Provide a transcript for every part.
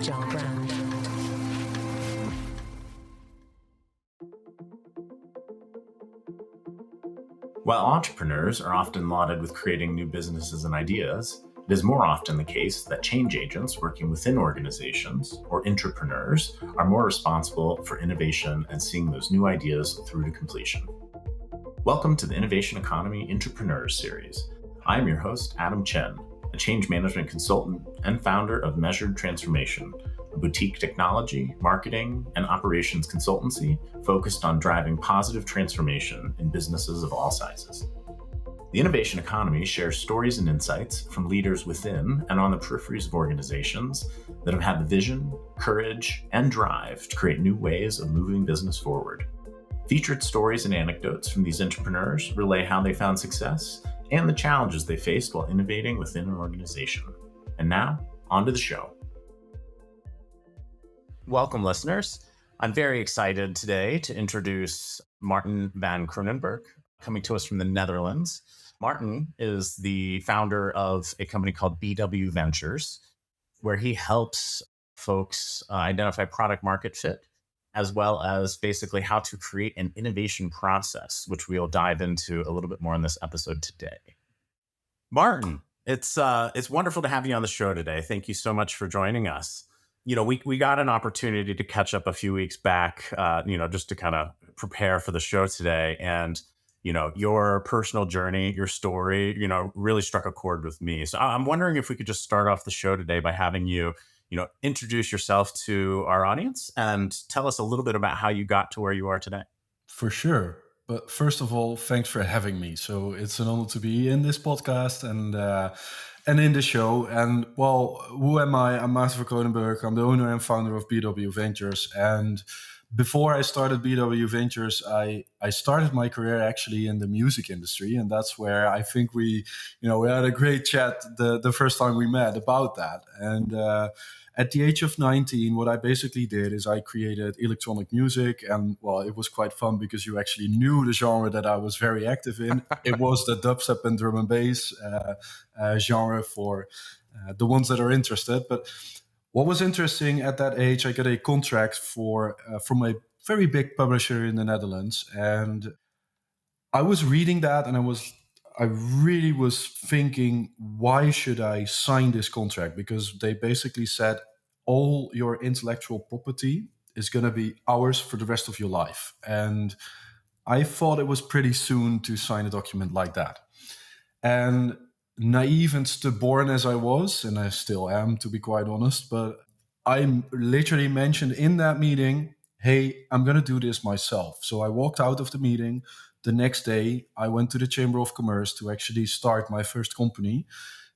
agile brand. While entrepreneurs are often lauded with creating new businesses and ideas, it is more often the case that change agents working within organizations, or entrepreneurs, are more responsible for innovation and seeing those new ideas through to completion. Welcome to the Innovation Economy Entrepreneurs Series. I am your host, Adam Chen, a change management consultant and founder of Measured Transformation, a boutique technology, marketing, and operations consultancy focused on driving positive transformation in businesses of all sizes. The innovation economy shares stories and insights from leaders within and on the peripheries of organizations that have had the vision, courage, and drive to create new ways of moving business forward. Featured stories and anecdotes from these entrepreneurs relay how they found success and the challenges they faced while innovating within an organization. And now, on to the show. Welcome, listeners. I'm very excited today to introduce Maarten Van Kroonenburg, coming to us from the Netherlands. Maarten is the founder of a company called BW Ventures, where he helps folks identify product market fit, as well as basically how to create an innovation process, which we'll dive into a little bit more in this episode today. Maarten, it's wonderful to have you on the show today. Thank you so much for joining us. You know, we got an opportunity to catch up a few weeks back, just to kind of prepare for the show today. And, your personal journey, your story, really struck a chord with me. So I'm wondering if we could just start off the show today by having you, introduce yourself to our audience and tell us a little bit about how you got to where you are today. For sure. But first of all, thanks for having me. So it's an honor to be in this podcast and in the show. And well, who am I? I'm Maarten Van Kroonenburg. I'm the owner and founder of BW Ventures. And before I started BW Ventures, I started my career actually in the music industry. And that's where I think we had a great chat the first time we met about that. And at the age of 19, what I basically did is I created electronic music. And well, it was quite fun because you actually knew the genre that I was very active in. It was the dubstep and drum and bass genre for the ones that are interested. But what was interesting at that age, I got a contract from a very big publisher in the Netherlands. And I was reading that and I really was thinking, why should I sign this contract? Because they basically said all your intellectual property is going to be ours for the rest of your life. And I thought it was pretty soon to sign a document like that. And naive and stubborn as I was, and I still am, to be quite honest, but I literally mentioned in that meeting, hey, I'm going to do this myself. So I walked out of the meeting. The next day, I went to the Chamber of Commerce to actually start my first company.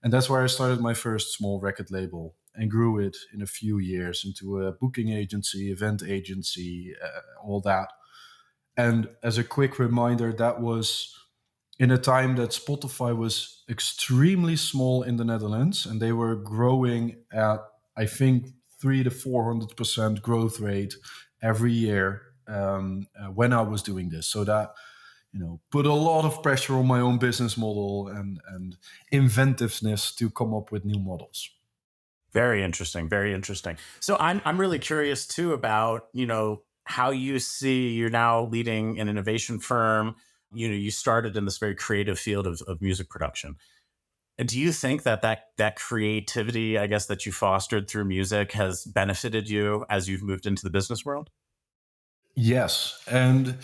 And that's where I started my first small record label and grew it in a few years into a booking agency, event agency, all that. And as a quick reminder, that was in a time that Spotify was extremely small in the Netherlands, and they were growing at, I think, 300 to 400% growth rate every year when I was doing this. So that put a lot of pressure on my own business model and inventiveness to come up with new models. Very interesting. Very interesting. So I'm really curious too about, how you see you're now leading an innovation firm. You started in this very creative field of music production. And do you think that creativity, I guess, that you fostered through music has benefited you as you've moved into the business world? Yes. And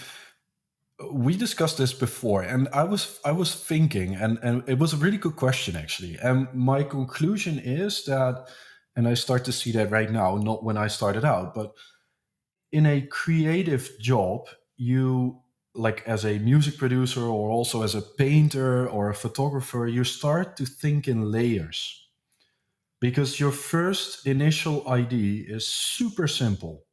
we discussed this before, and I was thinking, and it was a really good question, actually. And my conclusion is that, and I start to see that right now, not when I started out, but in a creative job, you, like as a music producer or also as a painter or a photographer, you start to think in layers because your first initial idea is super simple.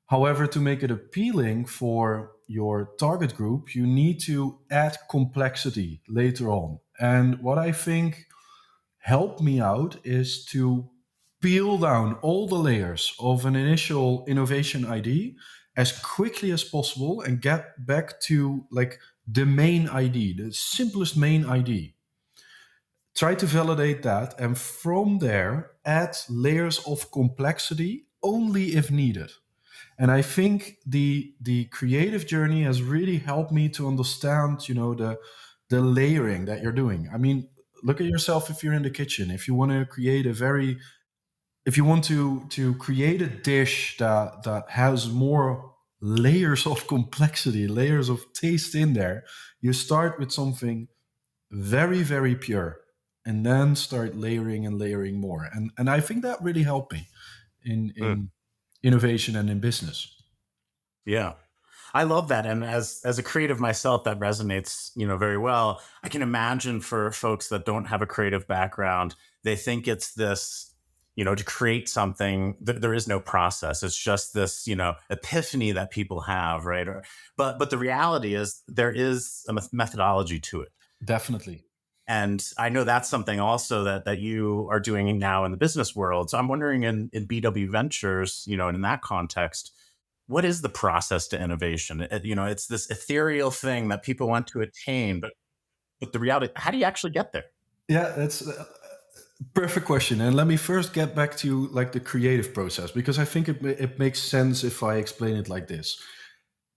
However, to make it appealing for your target group, you need to add complexity later on. And what I think helped me out is to peel down all the layers of an initial innovation idea as quickly as possible and get back to like the main idea, the simplest main idea. Try to validate that, and from there, add layers of complexity only if needed. And I think the creative journey has really helped me to understand, the layering that you're doing. I mean, look at yourself if you're in the kitchen. If you want to create a dish that has more layers of complexity, layers of taste in there, you start with something very, very pure and then start layering and layering more. And I think that really helped me in innovation and in business. Yeah. I love that. And as a creative myself, that resonates, very well. I can imagine for folks that don't have a creative background, they think it's this, to create something, there is no process. It's just this, epiphany that people have, right? But the reality is there is a methodology to it. Definitely. And I know that's something also that you are doing now in the business world. So I'm wondering in BW Ventures, and in that context, what is the process to innovation? It's this ethereal thing that people want to attain, but the reality, how do you actually get there? Yeah, that's a perfect question. And let me first get back to like the creative process, because I think it makes sense if I explain it like this.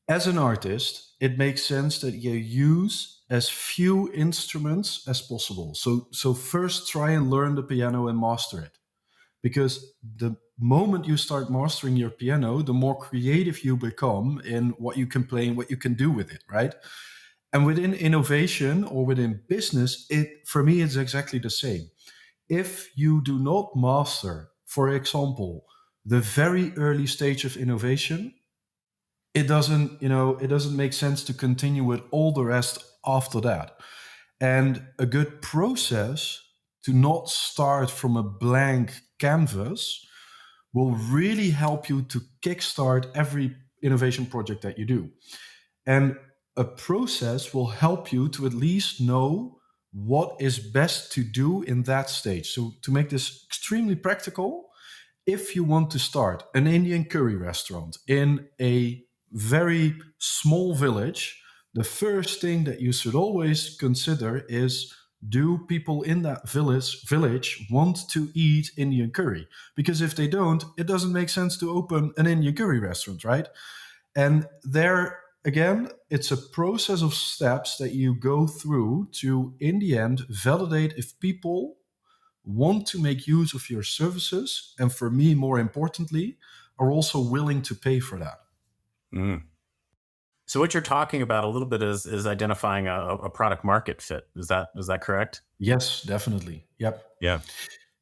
As an artist, it makes sense that you use as few instruments as possible. So first try and learn the piano and master it. Because the moment you start mastering your piano, the more creative you become in what you can play and what you can do with it, right? And within innovation or within business, it for me it's exactly the same. If you do not master, for example, the very early stage of innovation, it doesn't make sense to continue with all the rest after that. And a good process to not start from a blank canvas will really help you to kickstart every innovation project that you do. And a process will help you to at least know what is best to do in that stage. So, to make this extremely practical, if you want to start an Indian curry restaurant in a very small village, the first thing that you should always consider is, do people in that village want to eat Indian curry? Because if they don't, it doesn't make sense to open an Indian curry restaurant, right? And there again, it's a process of steps that you go through to, in the end, validate if people want to make use of your services. And for me, more importantly, are also willing to pay for that. Mm. So what you're talking about a little bit is identifying a product market fit. Is that correct? Yes, definitely. Yep. Yeah.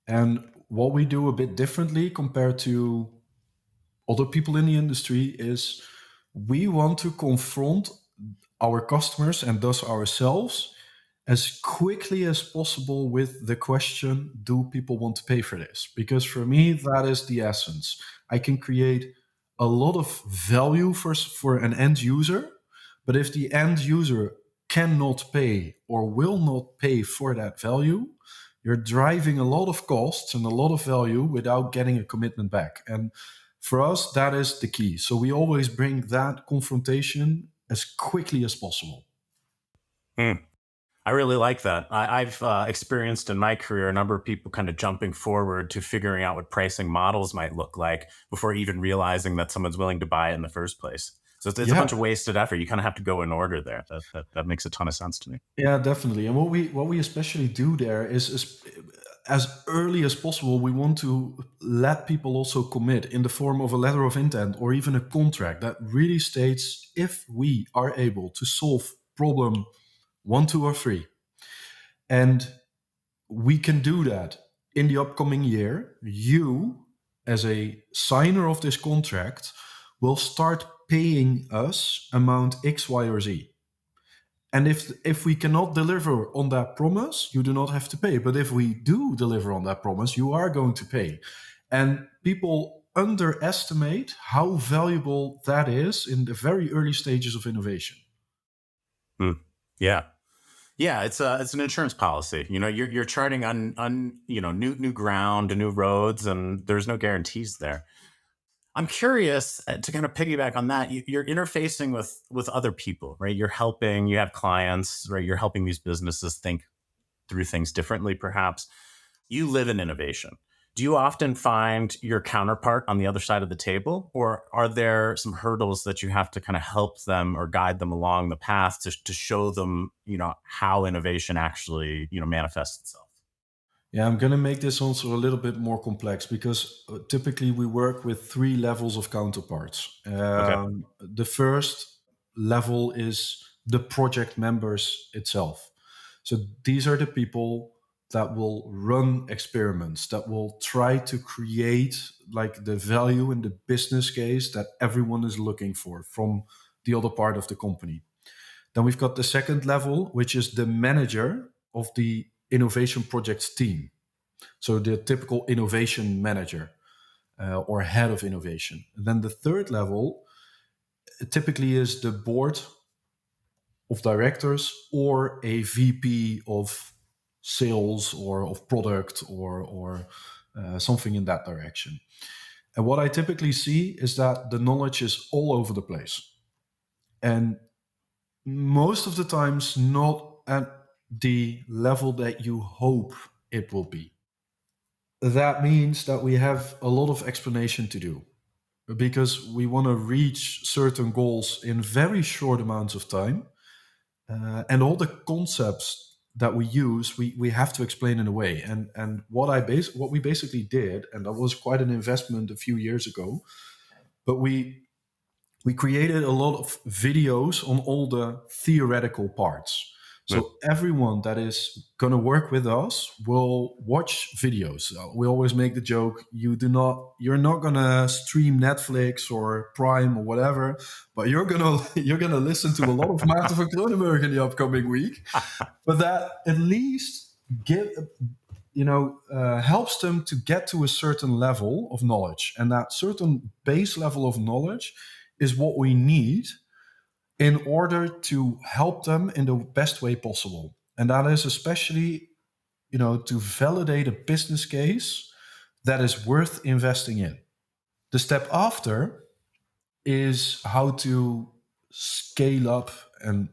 And what we do a bit differently compared to other people in the industry is we want to confront our customers and thus ourselves as quickly as possible with the question, do people want to pay for this? Because for me, that is the essence. I can create a lot of value for an end user, but if the end user cannot pay or will not pay for that value, you're driving a lot of costs and a lot of value without getting a commitment back. And for us, that is the key. So we always bring that confrontation as quickly as possible. Mm. I really like that. I've experienced in my career a number of people kind of jumping forward to figuring out what pricing models might look like before even realizing that someone's willing to buy it in the first place. So it's a Yeah, bunch of wasted effort. You kind of have to go in order there. That makes a ton of sense to me. yeah, definitely. And what we especially do there is as early as possible, we want to let people also commit in the form of a letter of intent or even a contract that really states, if we are able to solve problem one, two, or three, and we can do that in the upcoming year, you, as a signer of this contract, will start paying us amount X, Y, or Z. And if we cannot deliver on that promise, you do not have to pay. But if we do deliver on that promise, you are going to pay. And people underestimate how valuable that is in the very early stages of innovation. Mm. Yeah. Yeah, it's an insurance policy. You're charting on new ground, new roads, and there's no guarantees there. I'm curious to kind of piggyback on that. You're interfacing with other people, right? You have clients, right? You're helping these businesses think through things differently, perhaps. You live in innovation. Do you often find your counterpart on the other side of the table, or are there some hurdles that you have to kind of help them or guide them along the path to show them, how innovation actually, manifests itself? Yeah, I'm going to make this also a little bit more complex because typically we work with three levels of counterparts. Okay. The first level is the project members itself. So these are the people that will run experiments, that will try to create like the value in the business case that everyone is looking for from the other part of the company. Then we've got the second level, which is the manager of the innovation projects team. So the typical innovation manager or head of innovation. And then the third level typically is the board of directors or a VP of sales or of product or something in that direction. And what I typically see is that the knowledge is all over the place. And most of the times not at the level that you hope it will be. That means that we have a lot of explanation to do because we want to reach certain goals in very short amounts of time. And all the concepts that we use, we have to explain in a way. And what we basically did, and that was quite an investment a few years ago, but we created a lot of videos on all the theoretical parts. Yeah. So everyone that is going to work with us will watch videos. We always make the joke: you're not going to stream Netflix or Prime or whatever, but you're gonna listen to a lot of Maarten Van Kroonenburg in the upcoming week. But that at least helps them to get to a certain level of knowledge, and that certain base level of knowledge is what we need in order to help them in the best way possible. And that is especially, to validate a business case that is worth investing in. The step after is how to scale up and,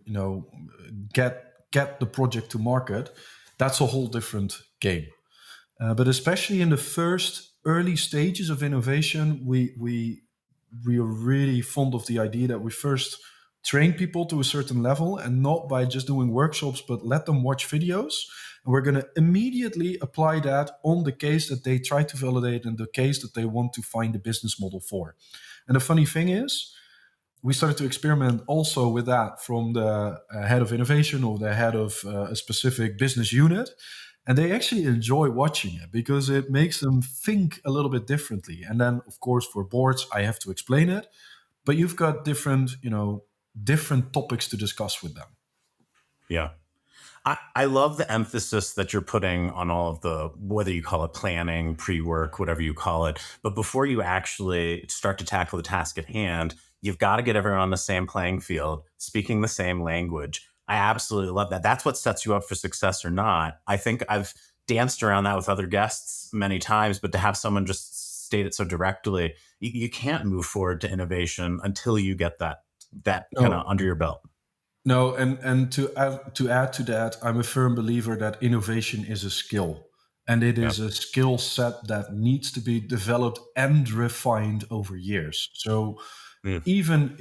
get the project to market. That's a whole different game. But especially in the first early stages of innovation, we are really fond of the idea that we first train people to a certain level, and not by just doing workshops, but let them watch videos. And we're going to immediately apply that on the case that they try to validate and the case that they want to find a business model for. And the funny thing is, we started to experiment also with that from the head of innovation or the head of a specific business unit. And they actually enjoy watching it because it makes them think a little bit differently. And then, of course, for boards, I have to explain it. But you've got different topics to discuss with them. Yeah. I love the emphasis that you're putting on all of the, whether you call it planning, pre-work, whatever you call it. But before you actually start to tackle the task at hand, you've got to get everyone on the same playing field, speaking the same language. I absolutely love that. That's what sets you up for success or not. I think I've danced around that with other guests many times, but to have someone just state it so directly, you can't move forward to innovation until you get that kind of under your belt. No, and to add to that, I'm a firm believer that innovation is a skill, and it is a skill set that needs to be developed and refined over years. So even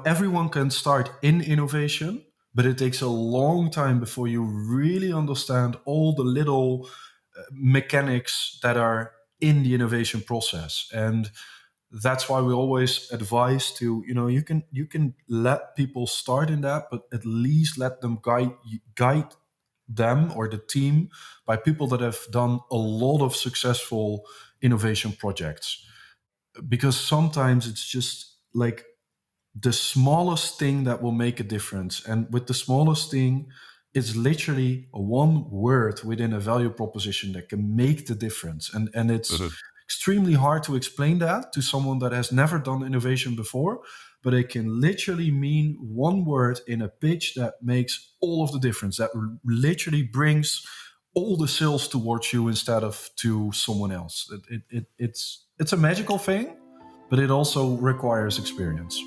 everyone can start in innovation, but it takes a long time before you really understand all the little mechanics that are in the innovation process. And that's why we always advise to, you can let people start in that, but at least let them guide them or the team by people that have done a lot of successful innovation projects. Because sometimes it's just like the smallest thing that will make a difference. And with the smallest thing, it's literally one word within a value proposition that can make the difference. And it's extremely hard to explain that to someone that has never done innovation before, but it can literally mean one word in a pitch that makes all of the difference, that literally brings all the sales towards you instead of to someone else. It's a magical thing, but it also requires experience.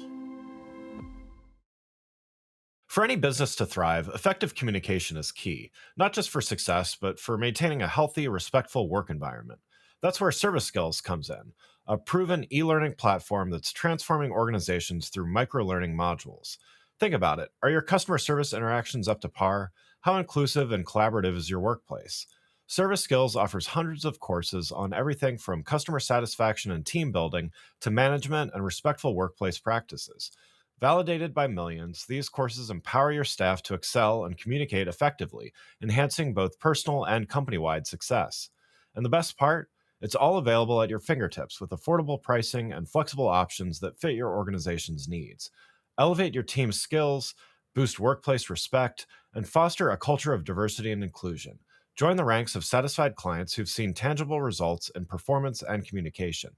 For any business to thrive, effective communication is key, not just for success, but for maintaining a healthy, respectful work environment. That's where Service Skills comes in, a proven e-learning platform that's transforming organizations through micro-learning modules. Think about it. Are your customer service interactions up to par? How inclusive and collaborative is your workplace? Service Skills offers hundreds of courses on everything from customer satisfaction and team building to management and respectful workplace practices. Validated by millions, these courses empower your staff to excel and communicate effectively, enhancing both personal and company-wide success. And the best part? It's all available at your fingertips with affordable pricing and flexible options that fit your organization's needs. Elevate your team's skills, boost workplace respect, and foster a culture of diversity and inclusion. Join the ranks of satisfied clients who've seen tangible results in performance and communication.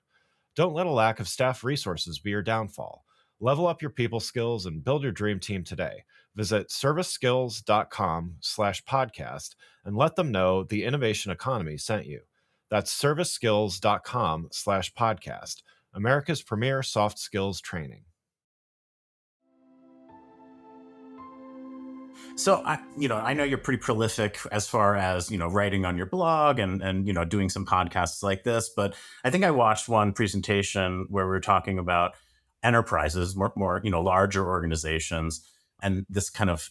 Don't let a lack of staff resources be your downfall. Level up your people skills and build your dream team today. Visit serviceskills.com/podcast and let them know the innovation economy sent you. That's serviceskills.com/podcast, America's premier soft skills training. So I know you're pretty prolific as far as, writing on your blog and doing some podcasts like this, but I think I watched one presentation where we were talking about enterprises, more, larger organizations, and this kind of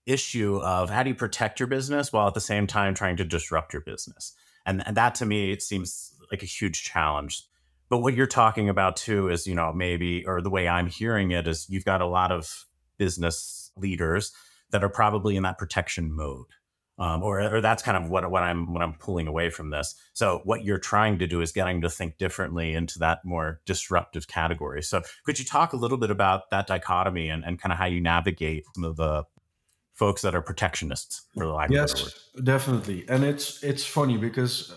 issue of how do you protect your business while at the same time trying to disrupt your business. And that to me, it seems like a huge challenge. But what you're talking about too is, maybe, or the way I'm hearing it is you've got a lot of business leaders that are probably in that protection mode. Or that's kind of what I'm pulling away from this. So what you're trying to do is getting to think differently into that more disruptive category. So could you talk a little bit about that dichotomy and kind of how you navigate some of the folks that are protectionists, for the lack of a better word? Yes, definitely. And it's funny because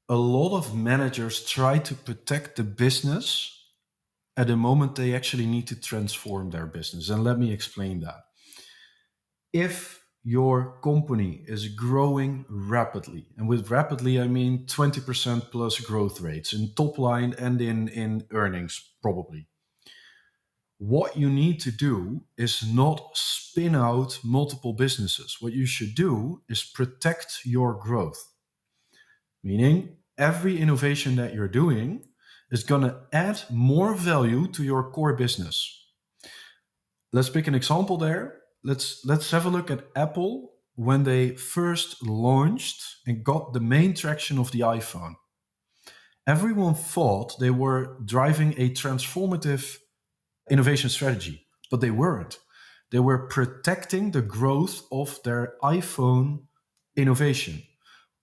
a lot of managers try to protect the business at the moment they actually need to transform their business. And let me explain that. If your company is growing rapidly, and with rapidly, I mean 20% plus growth rates in top line and in earnings, probably. What you need to do is not spin out multiple businesses. What you should do is protect your growth. Meaning, every innovation that you're doing is going to add more value to your core business. Let's pick an example there. Let's have a look at Apple when they first launched and got the main traction of the iPhone. Everyone thought they were driving a transformative innovation strategy, but they weren't. They were protecting the growth of their iPhone innovation.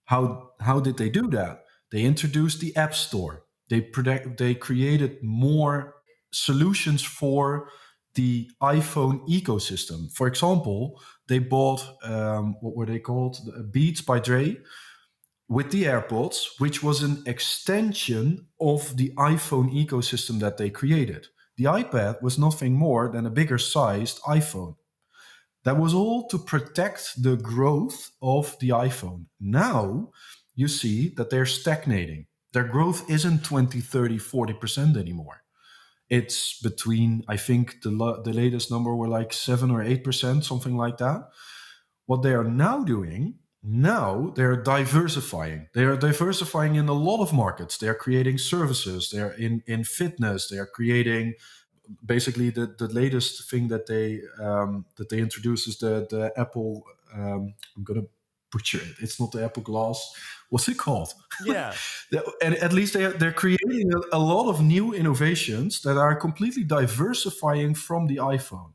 How did they do that? They introduced the App Store. They created more solutions for the iPhone ecosystem. For example, they bought what were they called? Beats by Dre with the AirPods, which was an extension of the iPhone ecosystem that they created. The iPad was nothing more than a bigger sized iPhone. That was all to protect the growth of the iPhone. Now you see that they're stagnating. Their growth isn't 20, 30, 40% anymore. It's between, I think the latest number were like 7 or 8%, something like that. What they are now doing, they're diversifying. They are diversifying in a lot of markets. They're creating services. They're in fitness. They're creating basically the latest thing that they introduced is the Apple. I'm gonna butcher it. It's not the Apple Glass. What's it called? Yeah. And at least they're creating a lot of new innovations that are completely diversifying from the iPhone.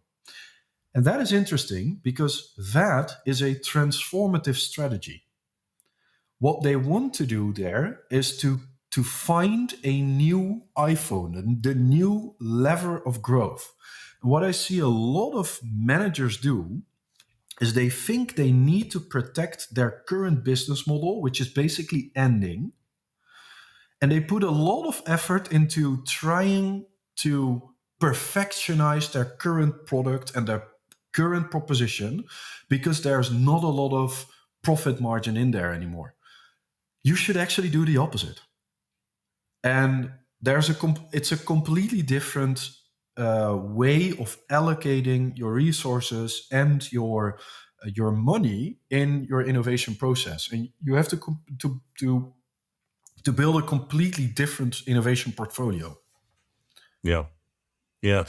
And that is interesting because that is a transformative strategy. What they want to do there is to find a new iPhone, the new lever of growth. And what I see a lot of managers do is they think they need to protect their current business model, which is basically ending. And they put a lot of effort into trying to perfectionize their current product and their current proposition because there's not a lot of profit margin in there anymore. You should actually do the opposite. And it's a completely different way of allocating your resources and your money in your innovation process. And you have to to build a completely different innovation portfolio. Yeah. Yeah.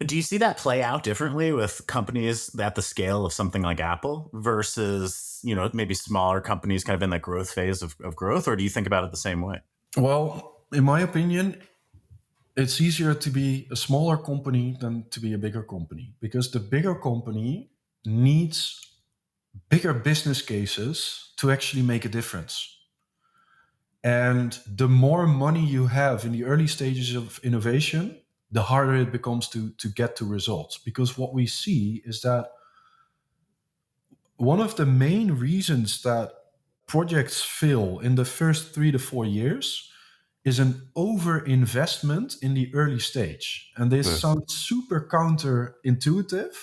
Do you see that play out differently with companies at the scale of something like Apple versus, maybe smaller companies kind of in that growth phase of growth? Or do you think about it the same way? Well, in my opinion, it's easier to be a smaller company than to be a bigger company, because the bigger company needs bigger business cases to actually make a difference. And the more money you have in the early stages of innovation, the harder it becomes to get to results. Because what we see is that one of the main reasons that projects fail in the first 3 to 4 years is an overinvestment in the early stage. And this sounds super counterintuitive,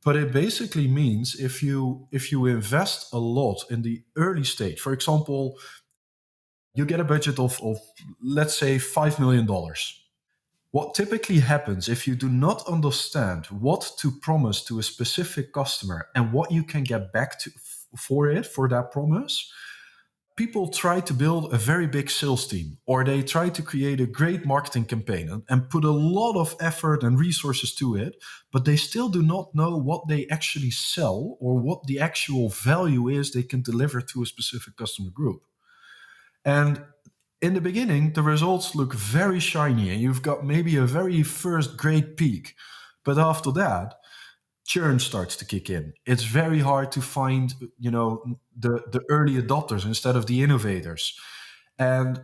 but it basically means if you invest a lot in the early stage, for example, you get a budget of let's say $5 million. What typically happens if you do not understand what to promise to a specific customer and what you can get back to for that promise, people try to build a very big sales team, or they try to create a great marketing campaign and put a lot of effort and resources to it, but they still do not know what they actually sell or what the actual value is they can deliver to a specific customer group. And in the beginning, the results look very shiny and you've got maybe a very first great peak. But after that, churn starts to kick in. It's very hard to find, the early adopters instead of the innovators. And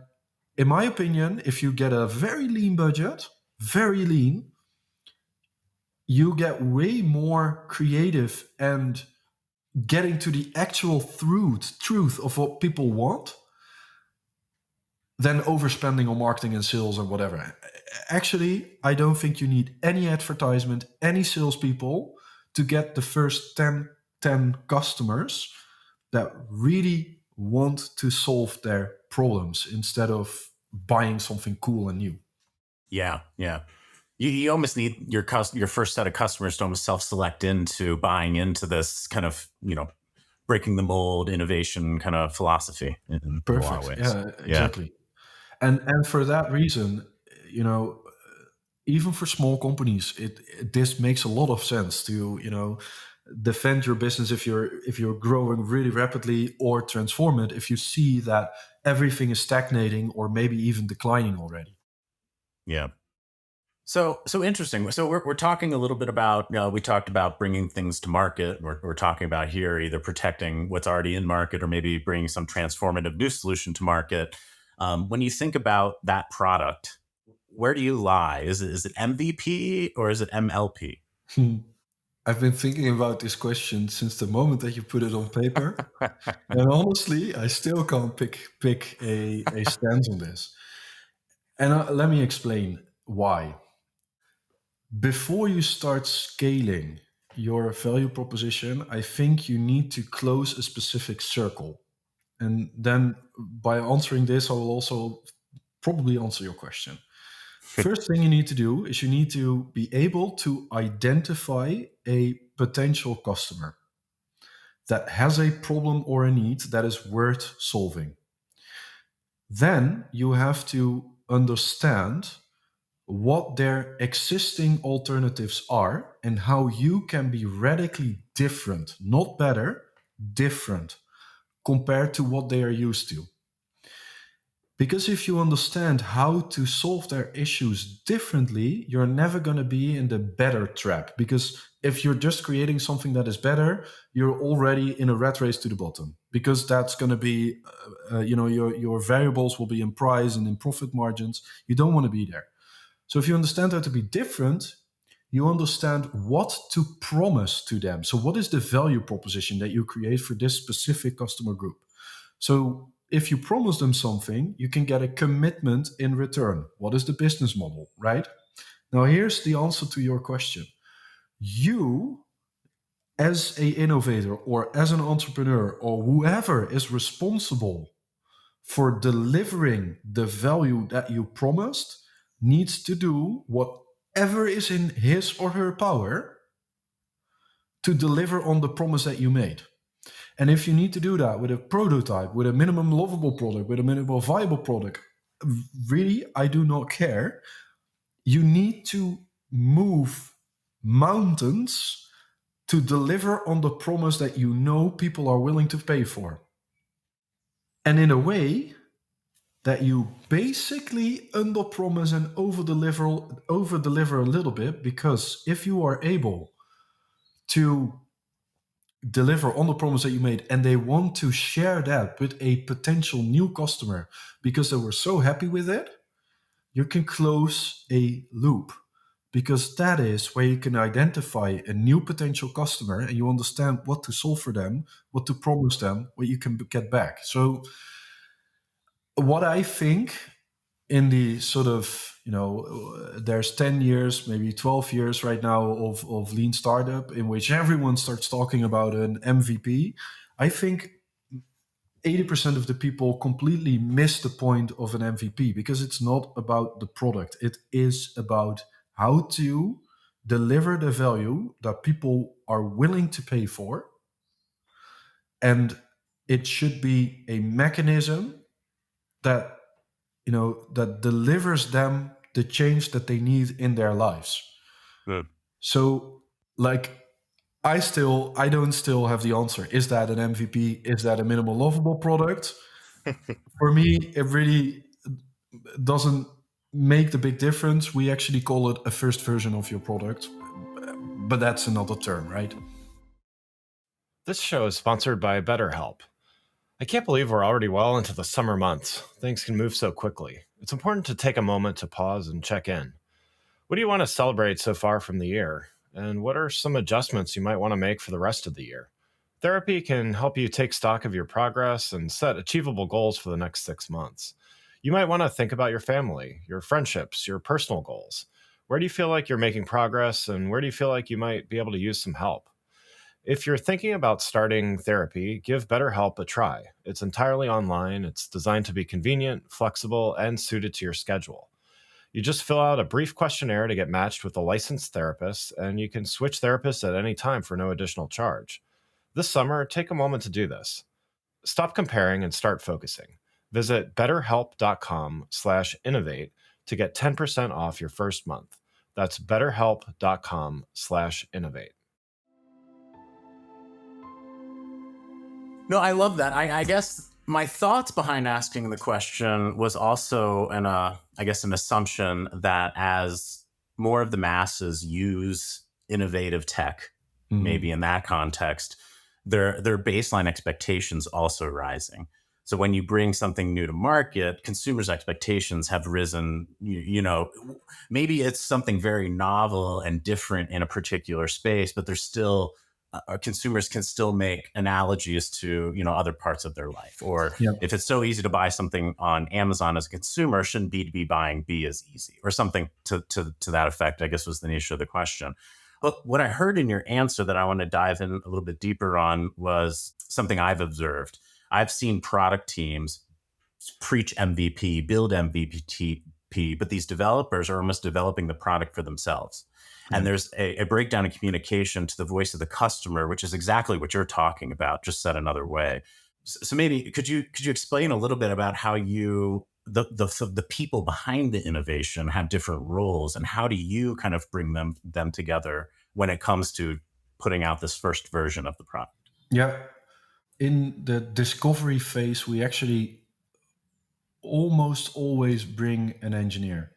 in my opinion, if you get a very lean budget, very lean, you get way more creative and getting to the actual truth of what people want than overspending on marketing and sales and whatever. Actually, I don't think you need any advertisement, any salespeople to get the first 10 customers that really want to solve their problems instead of buying something cool and new. Yeah, yeah. You almost need your first set of customers to almost self-select into buying into this kind of, breaking the mold innovation kind of philosophy in a lot of ways. Yeah, exactly. Yeah. And for that reason, even for small companies, this makes a lot of sense to defend your business if you're growing really rapidly, or transform it if you see that everything is stagnating or maybe even declining already. Yeah. So interesting. So we're talking a little bit about, we talked about bringing things to market. We're talking about here either protecting what's already in market or maybe bringing some transformative new solution to market. When you think about that product, where do you lie? Is it MVP or is it MLP? I've been thinking about this question since the moment that you put it on paper. And honestly, I still can't pick a stance on this. And let me explain why. Before you start scaling your value proposition, I think you need to close a specific circle. And then by answering this, I will also probably answer your question. First thing you need to do is you need to be able to identify a potential customer that has a problem or a need that is worth solving. Then you have to understand what their existing alternatives are and how you can be radically different, not better, different compared to what they are used to. Because if you understand how to solve their issues differently, you're never going to be in the better trap. Because if you're just creating something that is better, you're already in a rat race to the bottom. Because that's going to be, your variables will be in price and in profit margins. You don't want to be there. So if you understand how to be different, you understand what to promise to them. So what is the value proposition that you create for this specific customer group? So if you promise them something, you can get a commitment in return. What is the business model, right? Now, here's the answer to your question. You, as an innovator or as an entrepreneur or whoever is responsible for delivering the value that you promised, needs to do whatever is in his or her power to deliver on the promise that you made. And if you need to do that with a prototype, with a minimum lovable product, with a minimum viable product, really, I do not care. You need to move mountains to deliver on the promise that you know people are willing to pay for. And in a way that you basically underpromise and over-deliver a little bit, because if you are able to deliver on the promise that you made and they want to share that with a potential new customer because they were so happy with it, you can close a loop, because that is where you can identify a new potential customer and you understand what to solve for them, what to promise them, what you can get back. So what I think in the sort of, there's 10 years, maybe 12 years right now of lean startup in which everyone starts talking about an MVP. I think 80% of the people completely miss the point of an MVP, because it's not about the product. It is about how to deliver the value that people are willing to pay for. And it should be a mechanism that, that delivers them the change that they need in their lives. Good. So, like, I don't still have the answer. Is that an MVP? Is that a minimal lovable product? For me, it really doesn't make the big difference. We actually call it a first version of your product, but that's another term, right? This show is sponsored by BetterHelp. I can't believe we're already well into the summer months. Things can move so quickly. It's important to take a moment to pause and check in. What do you want to celebrate so far from the year? And what are some adjustments you might want to make for the rest of the year? Therapy can help you take stock of your progress and set achievable goals for the next 6 months. You might want to think about your family, your friendships, your personal goals. Where do you feel like you're making progress, and where do you feel like you might be able to use some help? If you're thinking about starting therapy, give BetterHelp a try. It's entirely online. It's designed to be convenient, flexible, and suited to your schedule. You just fill out a brief questionnaire to get matched with a licensed therapist, and you can switch therapists at any time for no additional charge. This summer, take a moment to do this. Stop comparing and start focusing. Visit betterhelp.com/innovate to get 10% off your first month. That's betterhelp.com/innovate. No, I love that. I guess my thoughts behind asking the question was also an assumption that as more of the masses use innovative tech, maybe in that context, their baseline expectations also rising. So when you bring something new to market, consumers' expectations have risen. Maybe it's something very novel and different in a particular space, but there's still consumers can still make analogies to other parts of their life. Or if it's so easy to buy something on Amazon as a consumer, shouldn't B2B buying be as easy? Or something to that effect, I guess, was the niche of the question. But what I heard in your answer that I want to dive in a little bit deeper on was something I've observed. I've seen product teams preach MVP, build MVP, but these developers are almost developing the product for themselves. And there's a breakdown in communication to the voice of the customer, which is exactly what you're talking about, just said another way. So maybe could you explain a little bit about how the people behind the innovation have different roles, and how do you kind of bring them together when it comes to putting out this first version of the product? Yeah. In the discovery phase, we actually almost always bring an engineer.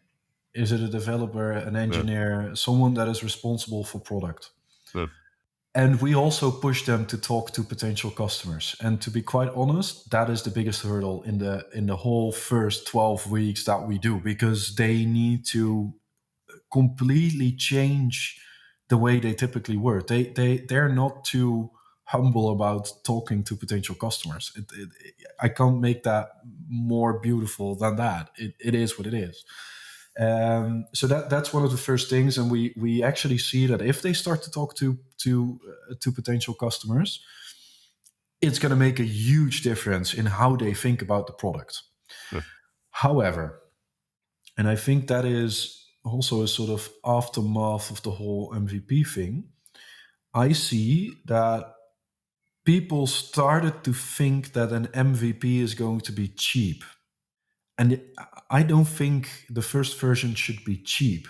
Is it a developer, an engineer, someone that is responsible for product? And we also push them to talk to potential customers. And to be quite honest, that is the biggest hurdle in the whole first 12 weeks that we do, because they need to completely change the way they typically work. They're not too humble about talking to potential customers. I can't make that more beautiful than that. It is what it is. So that's one of the first things, and we actually see that if they start to talk to potential customers, it's going to make a huge difference in how they think about the product. However, and I think that is also a sort of aftermath of the whole MVP thing, I see that people started to think that an MVP is going to be cheap. And I don't think the first version should be cheap,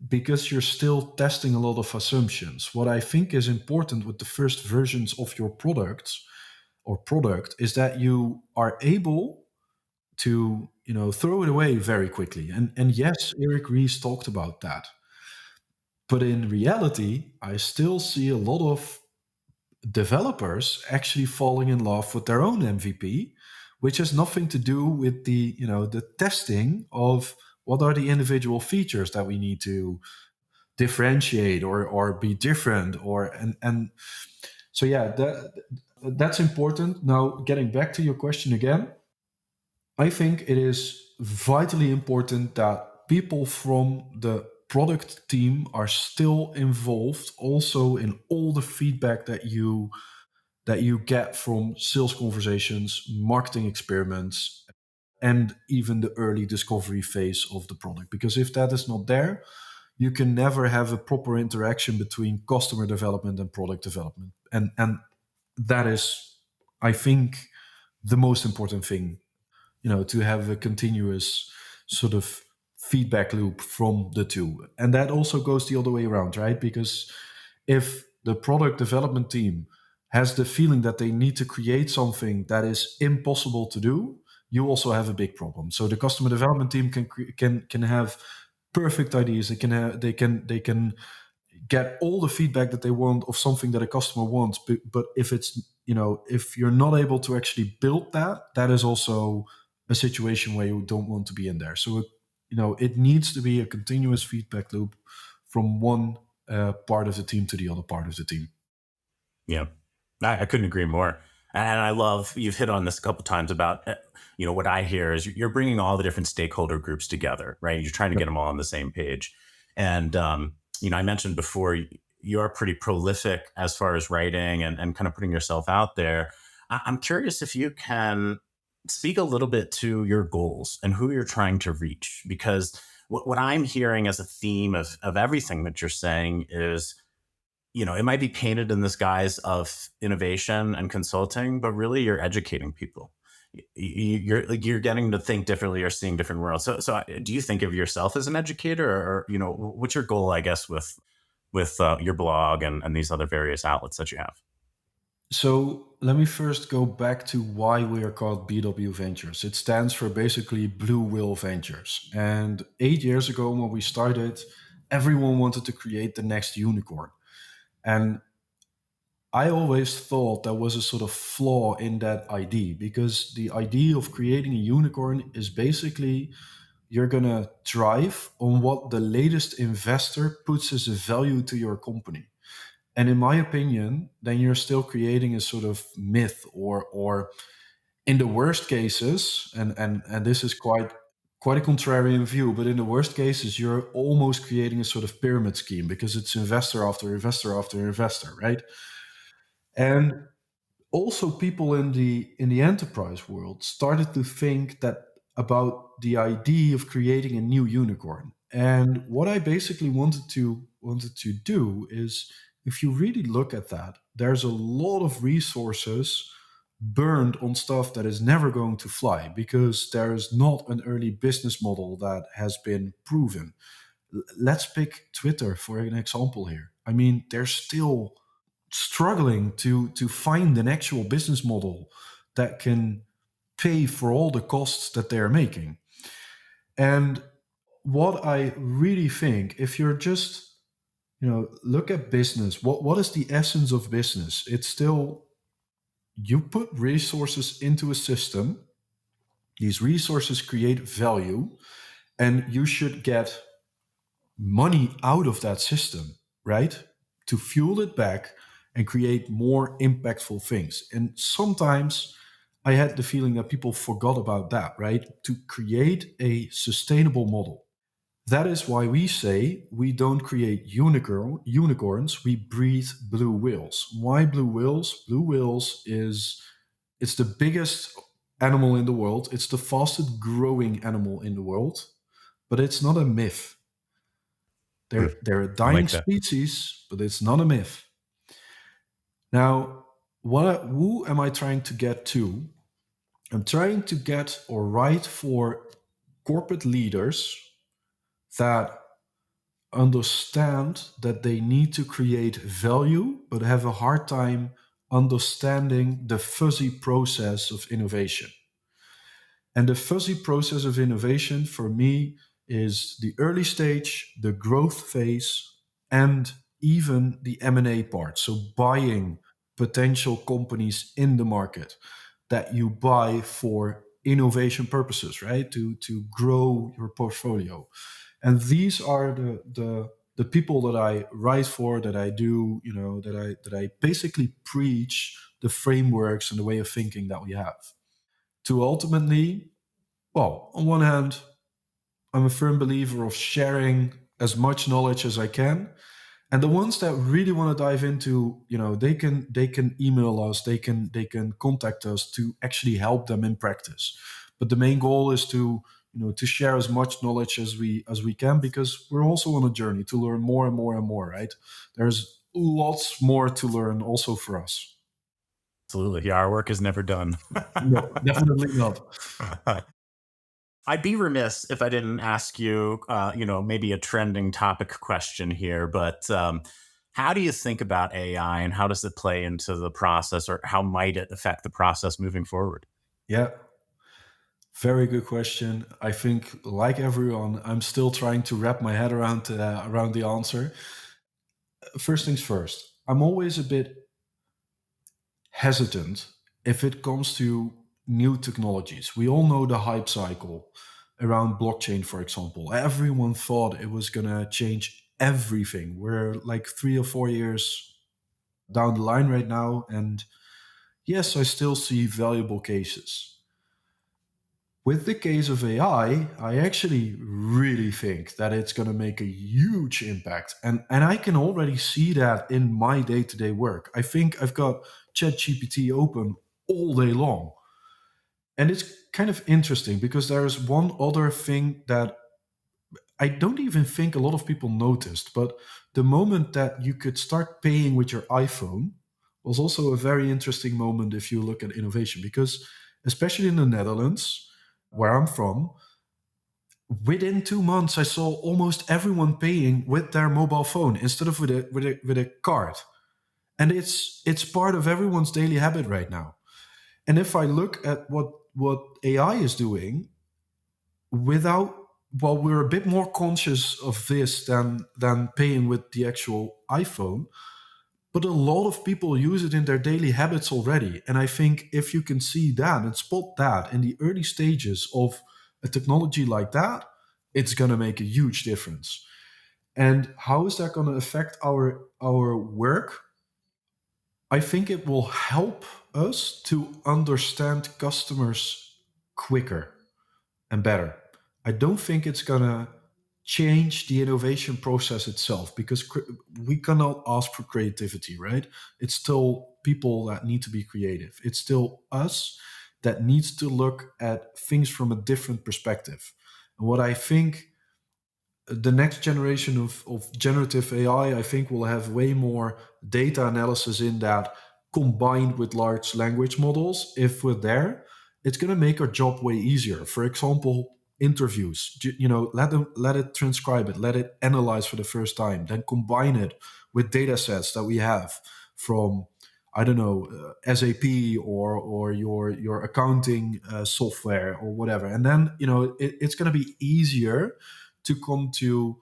because you're still testing a lot of assumptions. What I think is important with the first versions of your products or product is that you are able to, throw it away very quickly. And yes, Eric Ries talked about that. But in reality, I still see a lot of developers actually falling in love with their own MVP, which has nothing to do with the testing of what are the individual features that we need to differentiate or be different, and so yeah, that's important. Now, getting back to your question again, I think it is vitally important that people from the product team are still involved also in all the feedback that you get from sales conversations, marketing experiments, and even the early discovery phase of the product. Because if that is not there, you can never have a proper interaction between customer development and product development. And that is, I think, the most important thing, to have a continuous sort of feedback loop from the two. And that also goes the other way around, right? Because if the product development team has the feeling that they need to create something that is impossible to do, you also have a big problem. So the customer development team can have perfect ideas. They can get all the feedback that they want of something that a customer wants. But if you're not able to actually build that, that is also a situation where you don't want to be in there. So it needs to be a continuous feedback loop from one part of the team to the other part of the team. Yeah, I couldn't agree more. And I love, you've hit on this a couple times about, what I hear is you're bringing all the different stakeholder groups together, right? You're trying to get them all on the same page. And, I mentioned before, you're pretty prolific as far as writing and kind of putting yourself out there. I'm curious if you can speak a little bit to your goals and who you're trying to reach, because what I'm hearing as a theme of everything that you're saying is, it might be painted in this guise of innovation and consulting, but really you're educating people. You're getting to think differently or seeing different worlds. So do you think of yourself as an educator, or what's your goal, I guess, with your blog and these other various outlets that you have? So let me first go back to why we are called BW Ventures. It stands for basically Blue Whale Ventures. And 8 years ago, when we started, everyone wanted to create the next unicorn. And I always thought there was a sort of flaw in that idea, because the idea of creating a unicorn is basically you're going to drive on what the latest investor puts as a value to your company. And in my opinion, then you're still creating a sort of myth, or in the worst cases, and this is quite a contrarian view, but in the worst cases, you're almost creating a sort of pyramid scheme, because it's investor after investor after investor, right? And also people in the enterprise world started to think that about the idea of creating a new unicorn. And what I basically wanted to do is, if you really look at that, there's a lot of resources burned on stuff that is never going to fly, because there is not an early business model that has been proven. Let's pick Twitter for an example here. I mean, they're still struggling to find an actual business model that can pay for all the costs that they're making. And what I really think, if you're just, look at business, what is the essence of business? It's still, you put resources into a system, these resources create value, and you should get money out of that system, right? To fuel it back and create more impactful things. And sometimes I had the feeling that people forgot about that, right? To create a sustainable model. That is why we say we don't create unicorns, we breed blue whales. Why blue whales? Blue whales it's the biggest animal in the world. It's the fastest growing animal in the world, but it's not a myth. They're a I dying like that. species, but it's not a myth. Now, who am I trying to get to? I'm trying to get or write for corporate leaders that understand that they need to create value, but have a hard time understanding the fuzzy process of innovation. And the fuzzy process of innovation for me is the early stage, the growth phase, and even the M&A part. So buying potential companies in the market that you buy for innovation purposes, right? To grow your portfolio. And these are the people that I write for, that I do, that I basically preach the frameworks and the way of thinking that we have. To ultimately, well, on one hand, I'm a firm believer of sharing as much knowledge as I can. And the ones that really want to dive into, they can email us, they can contact us to actually help them in practice. But the main goal is to share as much knowledge as we can, because we're also on a journey to learn more and more and more, right? There's lots more to learn also for us. Absolutely. Yeah, our work is never done. No, definitely not. I'd be remiss if I didn't ask you, maybe a trending topic question here, but how do you think about AI and how does it play into the process, or how might it affect the process moving forward? Yeah, very good question. I think, like everyone, I'm still trying to wrap my head around the answer. First things first, I'm always a bit hesitant if it comes to new technologies. We all know the hype cycle around blockchain, for example. Everyone thought it was going to change everything. We're like 3 or 4 years down the line right now. And yes, I still see valuable cases. With the case of AI, I actually really think that it's going to make a huge impact. And I can already see that in my day to day work. I think I've got ChatGPT open all day long. And it's kind of interesting because there's one other thing that I don't even think a lot of people noticed. But the moment that you could start paying with your iPhone was also a very interesting moment if you look at innovation, because especially in the Netherlands, where I'm from, within 2 months, I saw almost everyone paying with their mobile phone instead of with a card, and it's part of everyone's daily habit right now. And if I look at what AI is doing, without well, we're a bit more conscious of this than paying with the actual iPhone, but a lot of people use it in their daily habits already. And I think if you can see that and spot that in the early stages of a technology like that, it's going to make a huge difference. And how is that going to affect our work? I think it will help us to understand customers quicker and better. I don't think it's going to change the innovation process itself, because we cannot ask for creativity, right? It's still people that need to be creative. It's still us that needs to look at things from a different perspective. And what I think the next generation of generative AI, I think, will have way more data analysis in that, combined with large language models. If we're there, it's going to make our job way easier. For example, interviews, let it transcribe it, let it analyze for the first time, then combine it with data sets that we have from, I don't know, SAP or your accounting software or whatever. And then, it's going to be easier to come to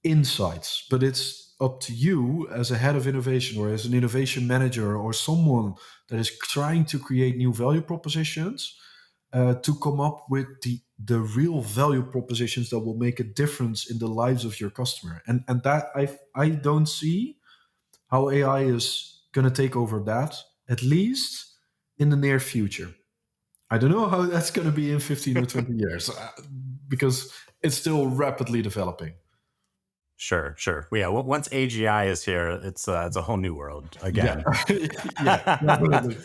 insights. But it's up to you as a head of innovation or as an innovation manager or someone that is trying to create new value propositions, to come up with the real value propositions that will make a difference in the lives of your customer. And that I don't see how AI is going to take over that, at least in the near future. I don't know how that's going to be in 15 or 20 years, because it's still rapidly developing. Sure, sure. Well, yeah, once AGI is here, it's a whole new world Yeah. again. Yeah, definitely.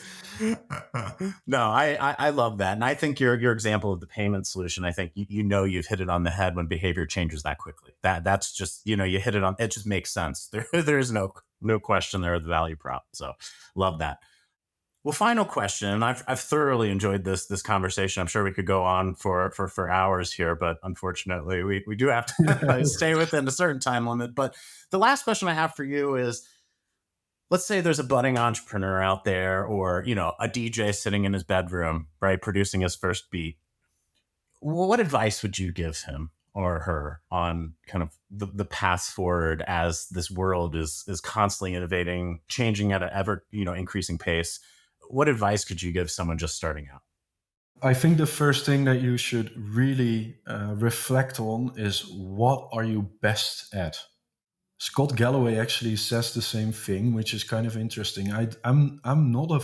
No, I love that, and I think your example of the payment solution. I think you've hit it on the head when behavior changes that quickly. That's just you hit it on. It just makes sense. There is no No question there, the value prop. So love that. Well, final question. I've thoroughly enjoyed this conversation. I'm sure we could go on for hours here, but unfortunately we do have to stay within a certain time limit. But the last question I have for you is, let's say there's a budding entrepreneur out there, or, you know, a DJ sitting in his bedroom, right, producing his first beat. What advice would you give him or her on kind of the path forward as this world is constantly innovating, changing at an ever, you know, increasing pace? What advice could you give someone just starting out? I think the first thing that you should really reflect on is, what are you best at? Scott Galloway actually says the same thing, which is kind of interesting. I'm not a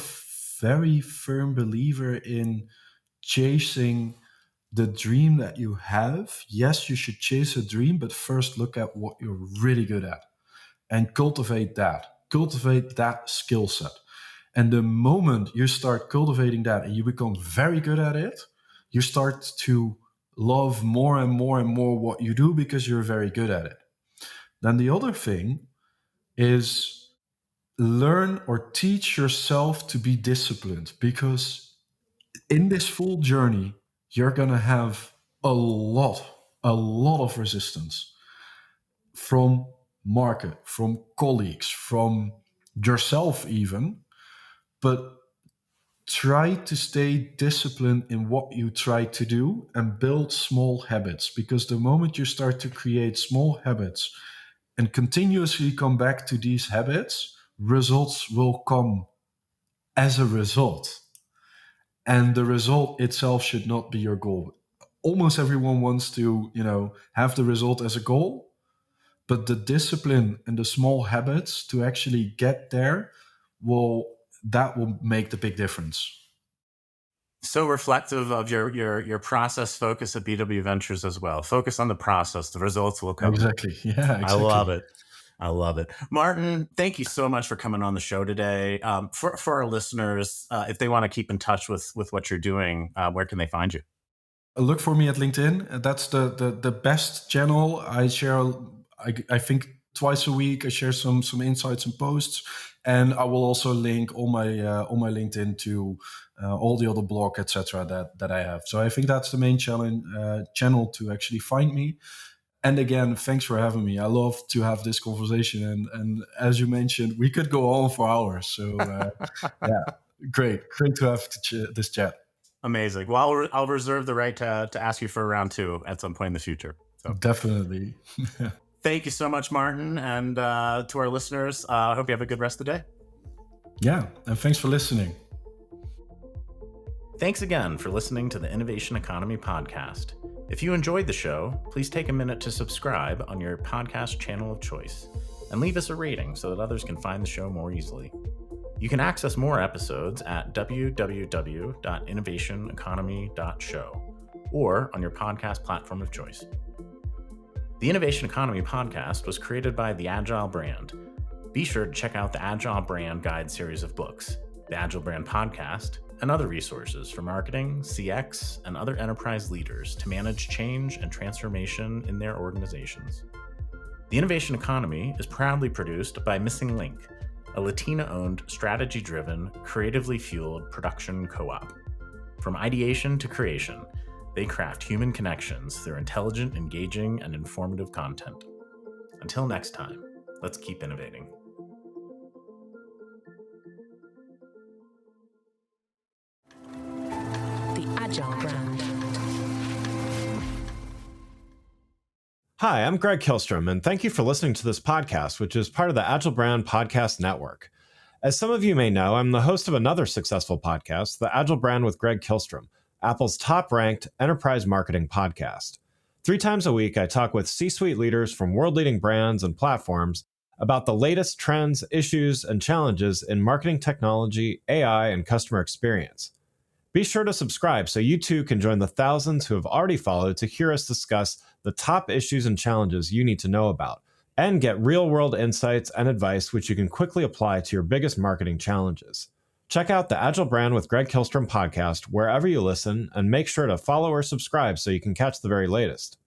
very firm believer in chasing the dream that you have. Yes, you should chase a dream, but first look at what you're really good at and cultivate that skill set. And the moment you start cultivating that and you become very good at it, you start to love more and more and more what you do because you're very good at it. Then the other thing is, learn or teach yourself to be disciplined, because in this full journey, you're going to have a lot of resistance from market, from colleagues, from yourself even. But try to stay disciplined in what you try to do and build small habits, because the moment you start to create small habits and continuously come back to these habits, results will come as a result. And the result itself should not be your goal. Almost everyone wants to, have the result as a goal, but the discipline and the small habits to actually get there will make the big difference. So reflective of your process focus at BW Ventures as well. Focus on the process. The results will come. Exactly. Yeah, exactly. I love it. Maarten, thank you so much for coming on the show today. For our listeners, if they want to keep in touch with what you're doing, where can they find you? Look for me at LinkedIn. That's the best channel. I share, I think, twice a week. I share some insights and posts, and I will also link on my LinkedIn to all the other blog, etc. that I have. So I think that's the main channel to actually find me. And again, thanks for having me. I love to have this conversation, and as you mentioned, we could go on for hours. So yeah, great to have this chat. Amazing. Well, I'll reserve the right to ask you for a round two at some point in the future. So. Definitely. Thank you so much, Maarten. And to our listeners, I hope you have a good rest of the day. Yeah, and thanks for listening. Thanks again for listening to the Innovation Economy podcast. If you enjoyed the show, please take a minute to subscribe on your podcast channel of choice and leave us a rating so that others can find the show more easily. You can access more episodes at www.innovationeconomy.show or on your podcast platform of choice. The Innovation Economy podcast was created by the Agile Brand. Be sure to check out the Agile Brand Guide series of books, the Agile Brand podcast, and other resources for marketing, CX, and other enterprise leaders to manage change and transformation in their organizations. The Innovation Economy is proudly produced by Missing Link, a Latina-owned, strategy-driven, creatively fueled production co-op. From ideation to creation, they craft human connections through intelligent, engaging, and informative content. Until next time, let's keep innovating. The Agile Brand. Hi, I'm Greg Kihlstrom, and thank you for listening to this podcast, which is part of the Agile Brand Podcast Network. As some of you may know, I'm the host of another successful podcast, the Agile Brand with Greg Kihlstrom, Apple's top-ranked enterprise marketing podcast. 3 times a week, I talk with C-suite leaders from world-leading brands and platforms about the latest trends, issues, and challenges in marketing technology, AI, and customer experience. Be sure to subscribe so you too can join the thousands who have already followed to hear us discuss the top issues and challenges you need to know about, and get real-world insights and advice which you can quickly apply to your biggest marketing challenges. Check out the Agile Brand with Greg Kihlstrom podcast wherever you listen, and make sure to follow or subscribe so you can catch the very latest.